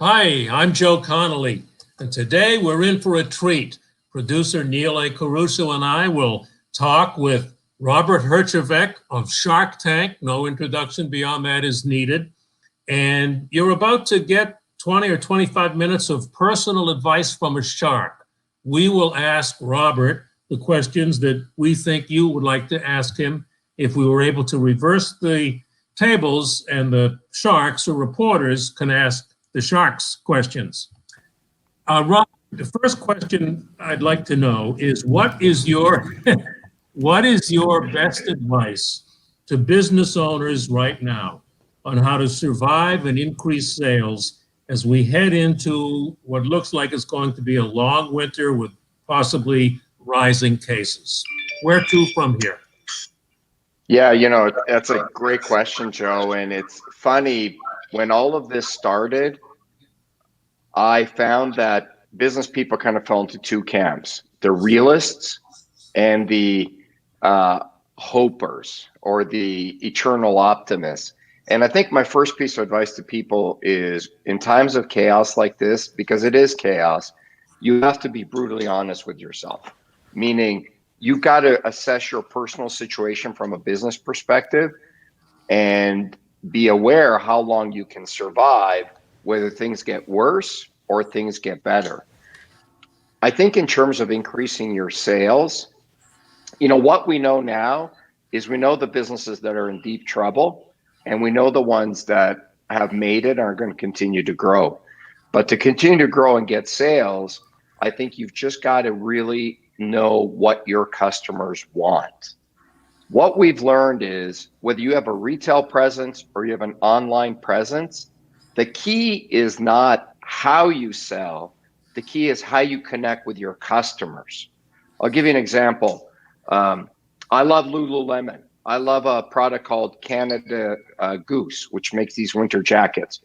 Hi, I'm Joe Connolly, and today we're in for a treat. Producer Neil A. Carousso and I will talk with Robert Herjavec of Shark Tank. No introduction beyond that is needed. And you're about to get 20 or 25 minutes of personal advice from a shark. We will ask Robert the questions that we think you would like to ask him. If we were able to reverse the tables and the sharks or reporters can ask the sharks questions. Rob, the first question I'd like to know is what is your best advice to business owners right now on how to survive and increase sales as we head into what looks like it's going to be a long winter with possibly rising cases? Where to from here? Yeah, that's a great question, Joe. And it's funny, when all of this started, I found that business people kind of fell into two camps: the realists and the hopers, or the eternal optimists. And I think my first piece of advice to people is, in times of chaos like this, because it is chaos, you have to be brutally honest with yourself. Meaning, you've got to assess your personal situation from a business perspective and be aware how long you can survive, whether things get worse or things get better. I think in terms of increasing your sales, what we know now is we know the businesses that are in deep trouble, and we know the ones that have made it and are going to continue to grow. But to continue to grow and get sales, I think you've just got to really know what your customers want. What we've learned is, whether you have a retail presence or you have an online presence, the key is not how you sell. The key is how you connect with your customers. I'll give you an example. I love Lululemon. I love a product called Canada Goose, which makes these winter jackets.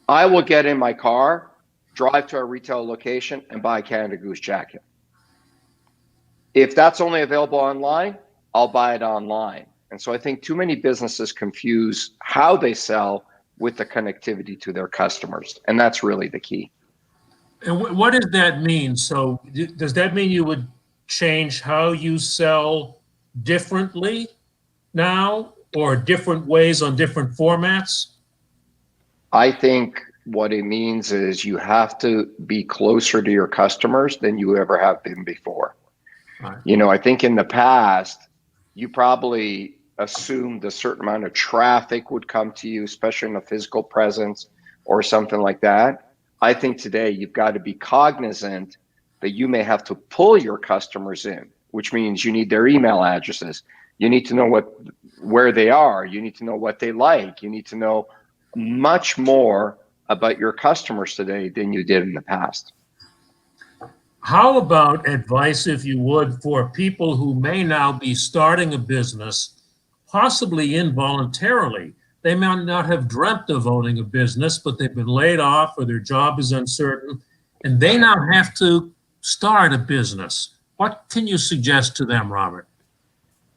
I will get in my car, drive to a retail location, and buy a Canada Goose jacket. If that's only available online, I'll buy it online. And so I think too many businesses confuse how they sell with the connectivity to their customers. And that's really the key. And what does that mean? So does that mean you would change how you sell differently now, or different ways on different formats? I think what it means is you have to be closer to your customers than you ever have been before. Right. I think in the past, you probably assumed a certain amount of traffic would come to you, especially in a physical presence or something like that. I think today you've got to be cognizant that you may have to pull your customers in, which means you need their email addresses. You need to know where they are. You need to know what they like. You need to know much more about your customers today than you did in the past. How about advice, if you would, for people who may now be starting a business, possibly involuntarily? They may not have dreamt of owning a business, but they've been laid off or their job is uncertain, and they now have to start a business. What can you suggest to them, Robert?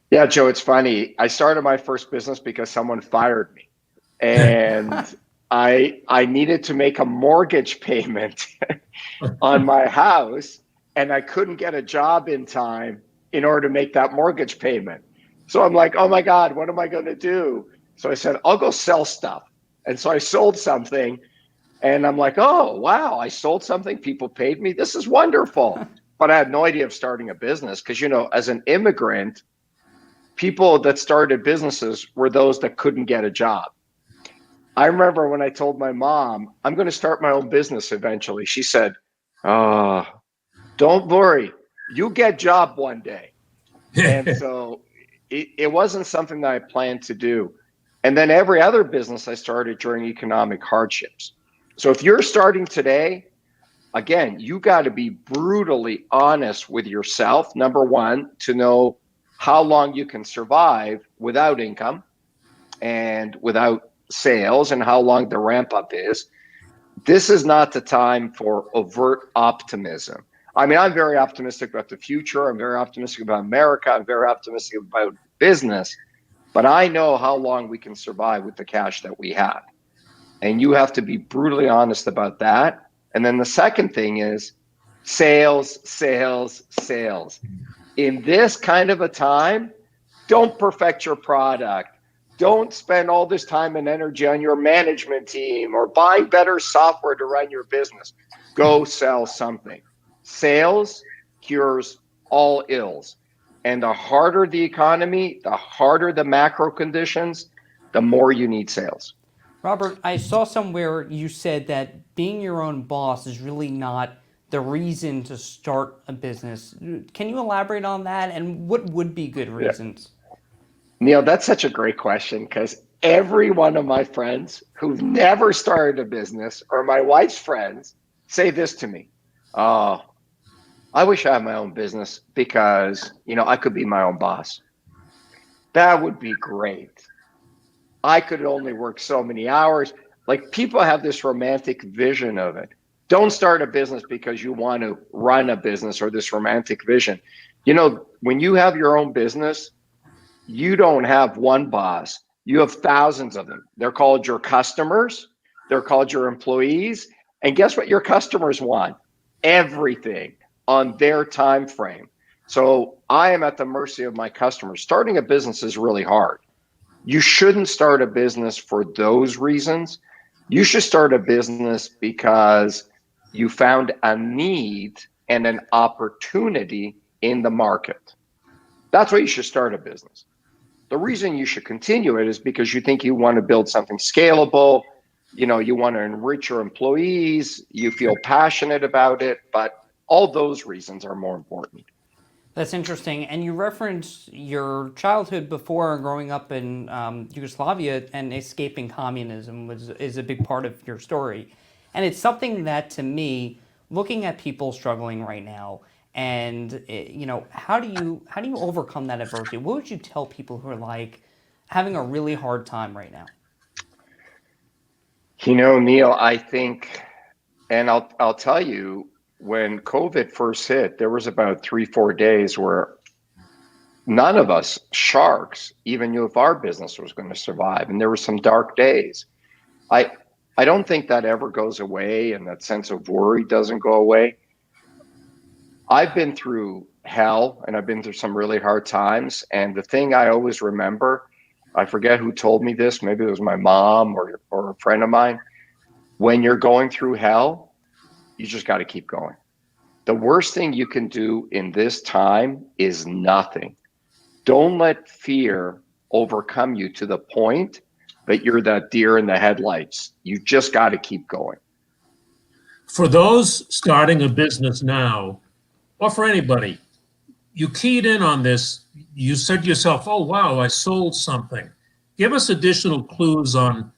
Yeah, Joe, it's funny. I started my first business because someone fired me, and I needed to make a mortgage payment on my house, and I couldn't get a job in time in order to make that mortgage payment. So I'm like, oh my God, what am I going to do? So I said, I'll go sell stuff. And so I sold something, and I'm like, oh, wow, I sold something. People paid me. This is wonderful. But I had no idea of starting a business because, as an immigrant, people that started businesses were those that couldn't get a job. I remember when I told my mom, I'm going to start my own business eventually. She said, oh, don't worry. You'll get a job one day. And so it wasn't something that I planned to do. And then every other business I started during economic hardships. So if you're starting today, again, you got to be brutally honest with yourself. Number one, to know how long you can survive without income and without sales, and how long the ramp up is. This is not the time for overt optimism. I mean, I'm very optimistic about the future. I'm very optimistic about America. I'm very optimistic about business, but I know how long we can survive with the cash that we have. And you have to be brutally honest about that. And then the second thing is sales, sales, sales. In this kind of a time, don't perfect your product. Don't spend all this time and energy on your management team or buying better software to run your business. Go sell something. Sales cures all ills. And the harder the economy, the harder the macro conditions, the more you need sales. Robert, I saw somewhere you said that being your own boss is really not the reason to start a business. Can you elaborate on that? And what would be good reasons? Neil, that's such a great question because every one of my friends who've never started a business or my wife's friends say this to me. Oh, I wish I had my own business because, I could be my own boss. That would be great. I could only work so many hours. Like people have this romantic vision of it. Don't start a business because you want to run a business or this romantic vision. When you have your own business, you don't have one boss. You have thousands of them. They're called your customers. They're called your employees. And guess what your customers want? Everything on their time frame. So I am at the mercy of my customers. Starting a business is really hard. You shouldn't start a business for those reasons. You should start a business because you found a need and an opportunity in the market. That's why you should start a business. The reason you should continue it is because you think you want to build something scalable. You want to enrich your employees. You feel passionate about it, but all those reasons are more important. That's interesting. And you referenced your childhood before growing up in Yugoslavia and escaping communism is a big part of your story. And it's something that, to me, looking at people struggling right now, and how do you overcome that adversity? What would you tell people who are like having a really hard time right now? Neil, I think, and I'll tell you, when COVID first hit, there was about 3-4 days where none of us sharks even knew if our business was going to survive. And there were some dark days. I don't think that ever goes away, and that sense of worry doesn't go away. I've been through hell and I've been through some really hard times. And the thing I always remember, I forget who told me this, maybe it was my mom or a friend of mine. When you're going through hell, you just got to keep going. The worst thing you can do in this time is nothing. Don't let fear overcome you to the point that you're that deer in the headlights. You just got to keep going. For those starting a business now, or for anybody, you keyed in on this. You said to yourself, oh, wow, I sold something. Give us additional clues on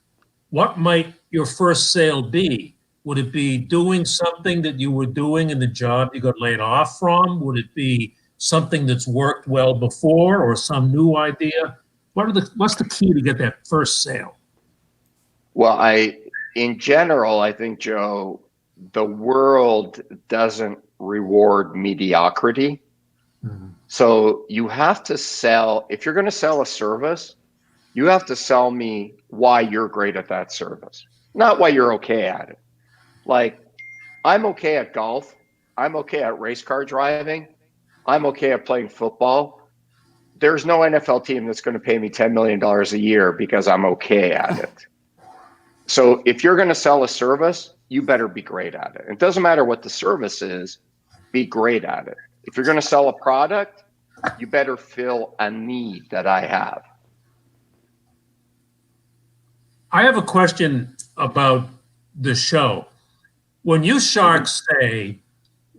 what might your first sale be. Would it be doing something that you were doing in the job you got laid off from? Would it be something that's worked well before or some new idea? What's the key to get that first sale? Well, in general, I think, Joe, the world doesn't reward mediocrity. Mm-hmm. So you have to sell, if you're going to sell a service, you have to sell me why you're great at that service, not why you're okay at it. Like, I'm okay at golf. I'm okay at race car driving. I'm okay at playing football. There's no NFL team that's going to pay me $10 million a year because I'm okay at it. So if you're going to sell a service, you better be great at it. It doesn't matter what the service is, be great at it. If you're going to sell a product, you better fill a need that I have. I have a question about the show. When you sharks say,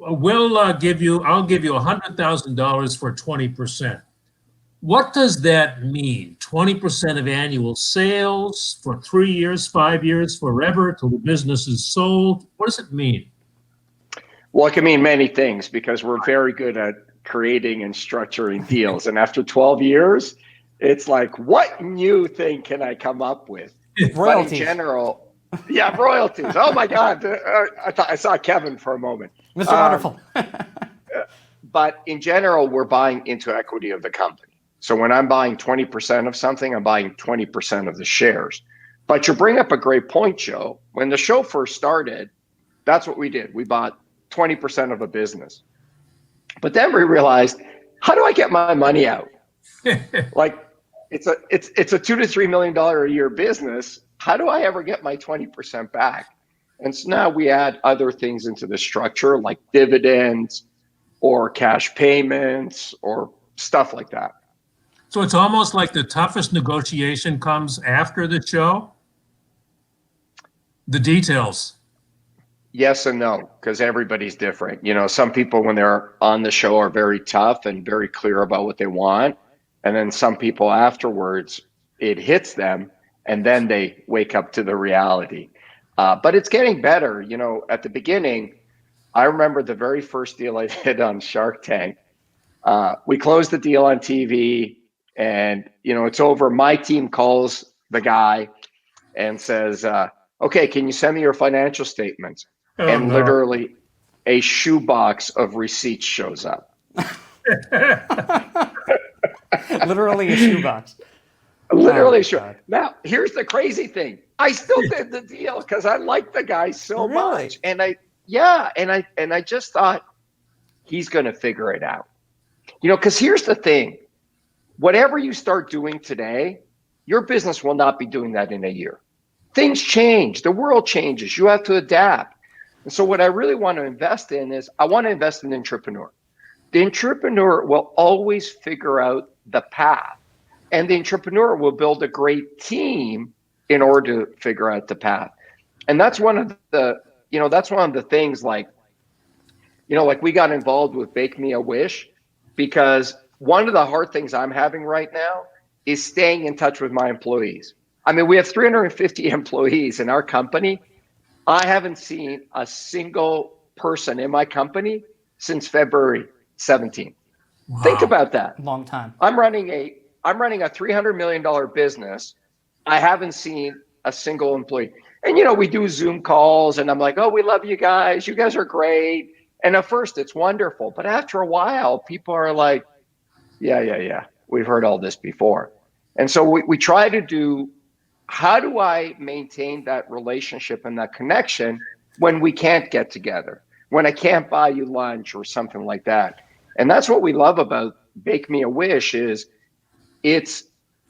I'll give you $100,000 for 20%. What does that mean? 20% of annual sales for 3 years, 5 years, forever, till the business is sold? What does it mean? Well, it can mean many things because we're very good at creating and structuring deals. And after 12 years, it's like, what new thing can I come up with? But in general, yeah, royalties. Oh my God. I saw Kevin for a moment. Mr. Wonderful. But in general, we're buying into equity of the company. So when I'm buying 20% of something, I'm buying 20% of the shares. But you bring up a great point, Joe. When the show first started, that's what we did. We bought 20% of a business. But then we realized, how do I get my money out? Like, it's a $2 to $3 million a year business. How do I ever get my 20% back? And so now we add other things into the structure, like dividends or cash payments or stuff like that. So it's almost like the toughest negotiation comes after the show? The details. Yes and no, because everybody's different. You know, some people when they're on the show are very tough and very clear about what they want. And then some people afterwards, it hits them and then they wake up to the reality. But it's getting better. You know, at the beginning, I remember the very first deal I did on Shark Tank. We closed the deal on TV and, you know, it's over. My team calls the guy and says, okay, can you send me your financial statements? Oh, and no. literally a shoebox of receipts shows up. Literally a shoebox. Literally, Oh, sure. God. Now, here's the crazy thing. I still did the deal because I liked the guy so Really? much. And I just thought he's going to figure it out. You know, because here's the thing. Whatever you start doing today, your business will not be doing that in a year. Things change. The world changes. You have to adapt. And so what I really want to invest in is I want to invest in an entrepreneur. The entrepreneur will always figure out the path. And the entrepreneur will build a great team in order to figure out the path. And that's one of the things like we got involved with Bake Me a Wish because one of the hard things I'm having right now is staying in touch with my employees. I mean, we have 350 employees in our company. I haven't seen a single person in my company since February 17th. Wow. Think about that. Long time. I'm running a $300 million business. I haven't seen a single employee. And, you know, we do Zoom calls and I'm like, oh, we love you guys. You guys are great. And at first it's wonderful. But after a while, people are like, yeah. We've heard all this before. And so we try to do, how do I maintain that relationship and that connection when we can't get together, when I can't buy you lunch or something like that? And that's what we love about Bake Me a Wish is it's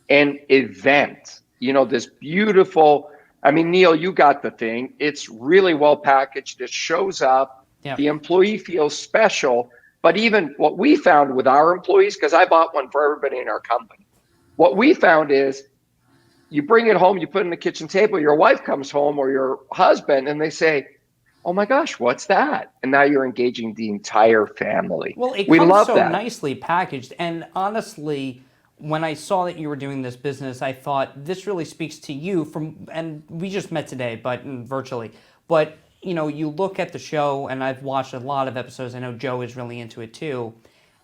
an event, you know, this beautiful, I mean, Neil, you got the thing. It's really well packaged. It shows up. Yeah. The employee feels special. But even what we found with our employees, because I bought one for everybody in our company, what we found is you bring it home, you put it on the kitchen table, your wife comes home or your husband, and they say, oh my gosh, what's that? And now you're engaging the entire family. Well, it we comes love so that. nicely packaged. And honestly, when I saw that you were doing this business, I thought this really speaks to you and we just met today, but virtually. But, you know, you look at the show and I've watched a lot of episodes. I know Joe is really into it too.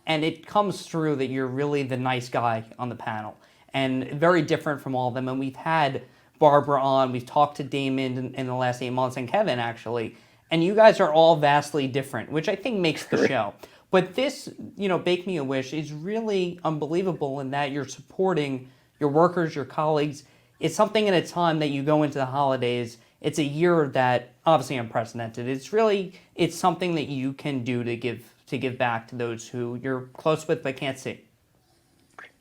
And it comes through that you're really the nice guy on the panel and very different from all of them. And we've had Barbara on, we've talked to Damon in the last 8 months and Kevin actually. And you guys are all vastly different, which I think makes the show. But this, you know, Bake Me a Wish is really unbelievable in that you're supporting your workers, your colleagues. It's something at a time that you go into the holidays. It's a year that obviously unprecedented. It's something that you can do to give back to those who you're close with but can't see.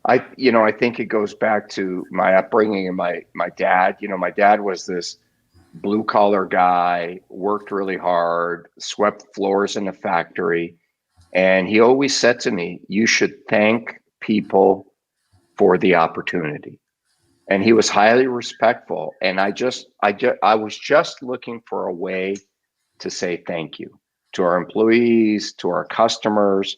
I think it goes back to my upbringing and my dad. You know, my dad was this blue collar guy, worked really hard, swept floors in a factory. And he always said to me, you should thank people for the opportunity. And he was highly respectful. And I was just looking for a way to say thank you to our employees, to our customers.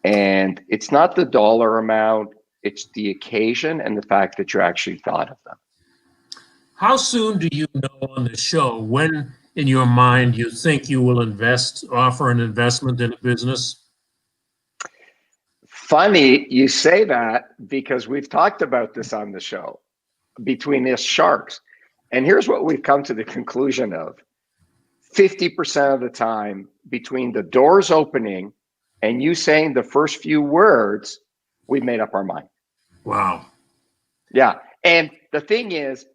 And it's not the dollar amount, it's the occasion and the fact that you actually thought of them. How soon do you know on the show when in your mind you think you will offer an investment in a business? Funny you say that because we've talked about this on the show between us sharks. And here's what we've come to the conclusion of. 50% of the time between the doors opening and you saying the first few words, we've made up our mind. Wow. Yeah. And the thing is,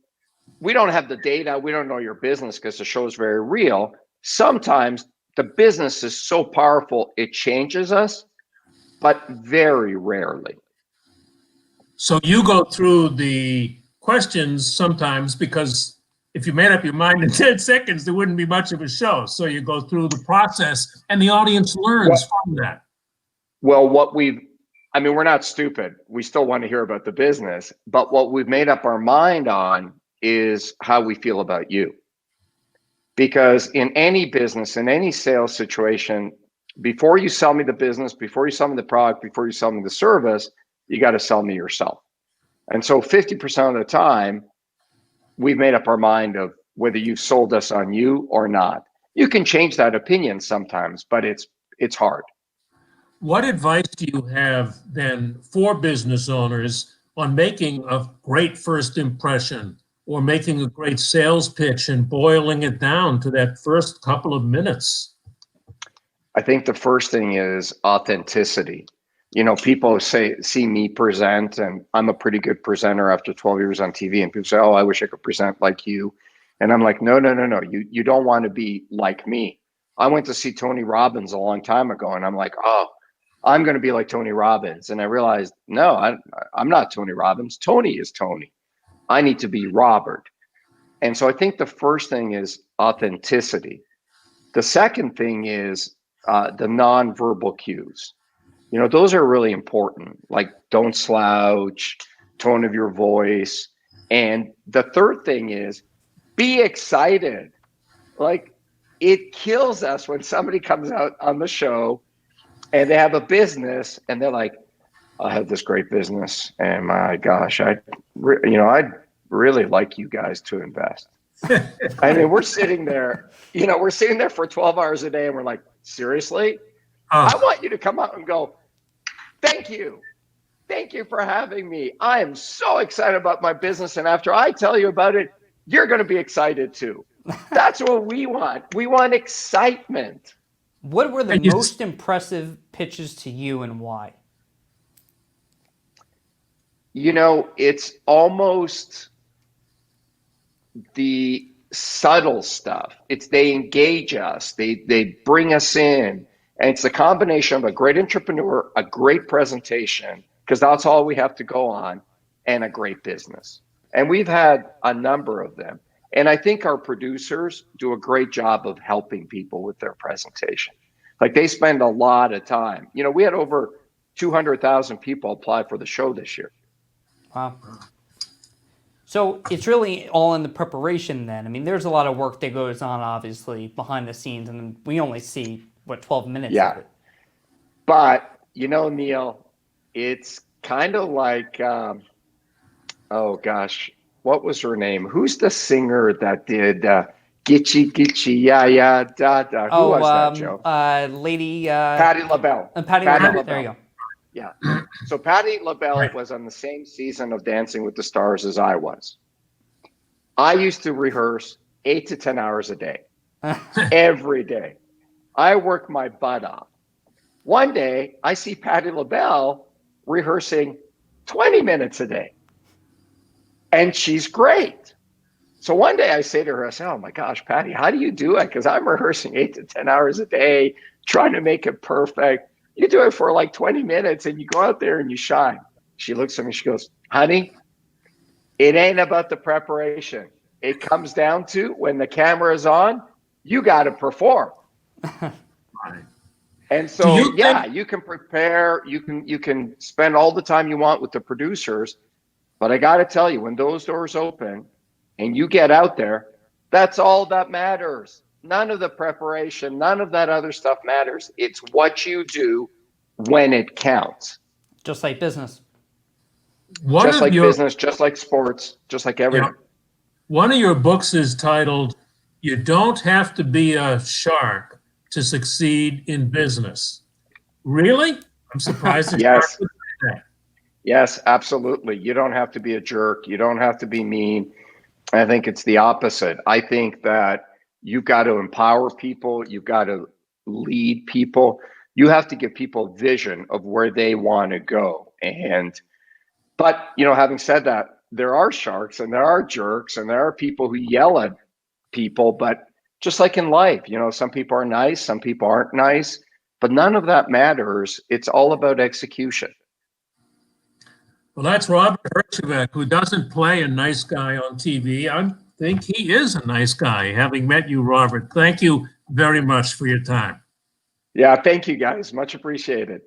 we don't have the data. We don't know your business because the show is very real. Sometimes the business is so powerful, it changes us, but very rarely. So you go through the questions sometimes because if you made up your mind in 10 seconds, there wouldn't be much of a show. So you go through the process and the audience learns from that. Well, we're not stupid. We still want to hear about the business, but what we've made up our mind on is how we feel about you. Because in any business, in any sales situation, before you sell me the business, before you sell me the product, before you sell me the service, you got to sell me yourself. And so 50% of the time, we've made up our mind of whether you've sold us on you or not. You can change that opinion sometimes, but it's hard. What advice do you have then for business owners on making a great first impression or making a great sales pitch and boiling it down to that first couple of minutes? I think the first thing is authenticity. People see me present, and I'm a pretty good presenter after 12 years on TV, and people say, oh, I wish I could present like you. And I'm like, no. You don't want to be like me. I went to see Tony Robbins a long time ago, and I'm like, oh, I'm going to be like Tony Robbins. And I realized, no, I'm not Tony Robbins. Tony is Tony. I need to be Robert. And so I think the first thing is authenticity. The second thing is the nonverbal cues. Those are really important, like don't slouch, tone of your voice. And the third thing is be excited. Like, it kills us when somebody comes out on the show and they have a business and they're like, I have this great business and my gosh, I'd really like you guys to invest. I mean, we're sitting there for 12 hours a day and we're like, seriously? I want you to come out and go, thank you. Thank you for having me. I am so excited about my business. And after I tell you about it, you're going to be excited too. That's what we want. We want excitement. What were the most impressive pitches to you and why? It's almost the subtle stuff. They engage us. They bring us in. And it's a combination of a great entrepreneur, a great presentation, because that's all we have to go on, and a great business. And we've had a number of them. And I think our producers do a great job of helping people with their presentation. Like, they spend a lot of time. We had over 200,000 people apply for the show this year. Wow. So it's really all in the preparation then. I mean, there's a lot of work that goes on, obviously, behind the scenes, and we only see, 12 minutes of it. But, Neil, it's kind of like, oh gosh, what was her name? Who's the singer that did Gitchy, Gitchy, Yeah, Yeah, Da, Da? Who was that, Joe? Lady... Patti LaBelle. Patti LaBelle. There you go. Yeah. So Patti LaBelle was on the same season of Dancing with the Stars as I was. I used to rehearse 8 to 10 hours a day, every day. I worked my butt off. One day, I see Patti LaBelle rehearsing 20 minutes a day. And she's great. So one day I say to her, I say, oh my gosh, Patti, how do you do it? Because I'm rehearsing 8 to 10 hours a day, trying to make it perfect. You do it for like 20 minutes and you go out there and you shine. She looks at me, she goes, honey, it ain't about the preparation. It comes down to when the camera is on, you got to perform. And so, you can prepare, you can spend all the time you want with the producers, but I got to tell you, when those doors open and you get out there, that's all that matters. None of the preparation, none of that other stuff matters. It's what you do when it counts. Just like business. Business, just like sports, just like everything. One of your books is titled, You Don't Have to Be a Shark to Succeed in Business. Really? I'm surprised. Yes. Yes, absolutely. You don't have to be a jerk. You don't have to be mean. I think it's the opposite. I think that you've got to empower people. You've got to lead people. You have to give people a vision of where they want to go. But having said that, there are sharks and there are jerks and there are people who yell at people, but just like in life, some people are nice, some people aren't nice, but none of that matters. It's all about execution. Well, that's Robert Herjavec, who doesn't play a nice guy on TV. I think he is a nice guy, having met you, Robert. Thank you very much for your time. Yeah, thank you guys. Much appreciated.